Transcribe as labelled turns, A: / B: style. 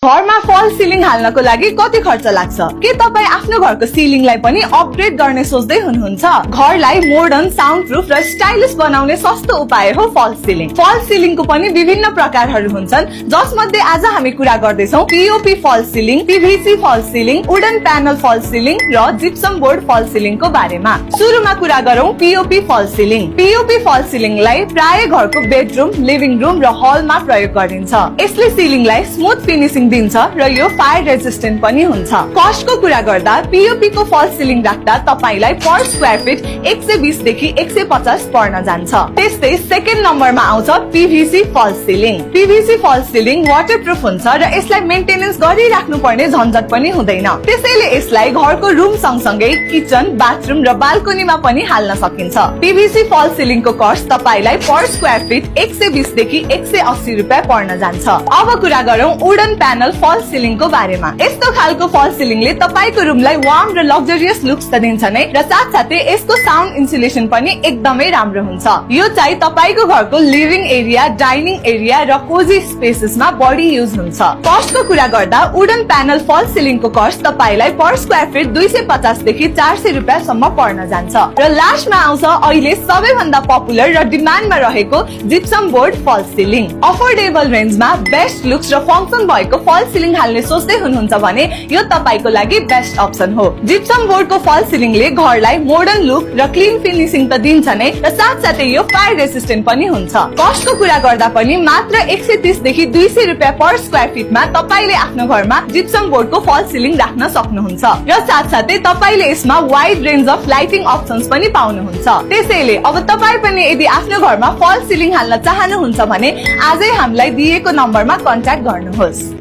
A: घरमा फल सिलिङ हाल्नको लागि कति खर्च लाग्छ? के तपाईँ आफ्नो घरको सिलिङलाई पनि अपग्रेड गर्ने सोच्दै हुनुहुन्छ? घरलाई मोडर्न, साउन्ड प्रुफ र स्टाइलिश बनाउने सस्तो उपाय हो फल सिलिङ। फल सिलिङको पनि विभिन्न प्रकारहरू हुन्छन्, जसमध्ये आज हामी कुरा गर्दैछौँ पीओपी फल सिलिङ, पीभीसी फल सिलिङ, वुडन प्यानल फल सिलिङ र जिप्सम बोर्ड फल सिलिङको बारेमा। सुरुमा कुरा गरौँ पीओपी फल सिलिङ। पीओपी फल सिलिङलाई प्राय घरको बेडरुम, लिभिङ रुम र हलमा प्रयोग गरिन्छ। यसले सिलिङलाई स्मुथ फिनिसिङ दिन्छ र यो फायर रेजिस्टेन्ट पनि हुन्छ। कस्टको कुरा गर्दा पीओपी को फल सिलिङ राख्दा तपाईलाई पर स्क्वायर फिट 120 देखि 150 पर्न जान्छ। त्यस्तै सेकेन्ड नम्बरमा आउँछ पीभीसी फल सिलिङ। पीभीसी फल सिलिङ वाटरप्रुफ हुन्छ र यसलाई मेन्टेनेन्स गरिराख्नु पर्ने झन्झट पनि हुँदैन। त्यसैले यसलाई घरको रुम सँगसँगै किचन, बाथरुम र बाल्कनीमा पनि हाल्न सकिन्छ। पीभीसी फल सिलिङको कस्ट तपाईलाई पर स्क्वायर फिट 120 देखि 180 रुपियाँ पर्न जान्छ। अब कुरा गरौँ वुडन प्यानल फल सिलिङको बारेमा। यस्तो खालको फल सिलिङले तपाईको रुमलाई वार्म र लग्जरियस लुक्स त दिन्छ नै, र साथसाथै यसको साउन्ड इन्सुलेसन पनि एकदमै राम्रो हुन्छ। यो चाहिँ तपाईको घरको लिभिङ एरिया, डाइनिङ एरिया र कोजी स्पेसेसमा बढी युज हुन्छ। कस्टको कुरा गर्दा वुडन प्यानल फल सिलिङको कस्ट तपाईलाई पर स्क्वायर फिट 250 देखि 400 रुपियाँ सम्म पर्न जान्छ। र लास्टमा आउँछ अहिले सबैभन्दा पपुलर र डिमान्डमा रहेको जिप्सम बोर्ड फल सिलिङ। अफोर्डेबल रेन्जमा बेस्ट लुक्स र फङ्सन भएको फल सिलिङ हाल्ने सोच्दै हुनुहुन्छ भने यो तपाईको लागि बेस्ट अप्सन हो। जिप्सम बोर्डको फल सिलिङले घरलाई मोडर्न लुक र क्लिन फिनिसिङ त दिन्छ नै, र साथसाथै यो फायर रेसिस्टेन्ट पनि हुन्छ। कस्टको कुरा गर्दा पनि मात्र 130 देखि 200 रुपियाँ पर स्क्वायर फिटमा तपाईले आफ्नो घरमा जिप्सम बोर्डको फल सिलिङ राख्न सक्नुहुन्छ। र साथसाथै तपाईले यसमा wide range of lighting options पनि पाउनुहुन्छ। त्यसैले अब तपाई पनि यदि आफ्नो घरमा फल सिलिङ हाल्न चाहनुहुन्छ भने आजै हामीलाई दिएको नम्बरमा कन्ट्याक्ट गर्नुहोस्।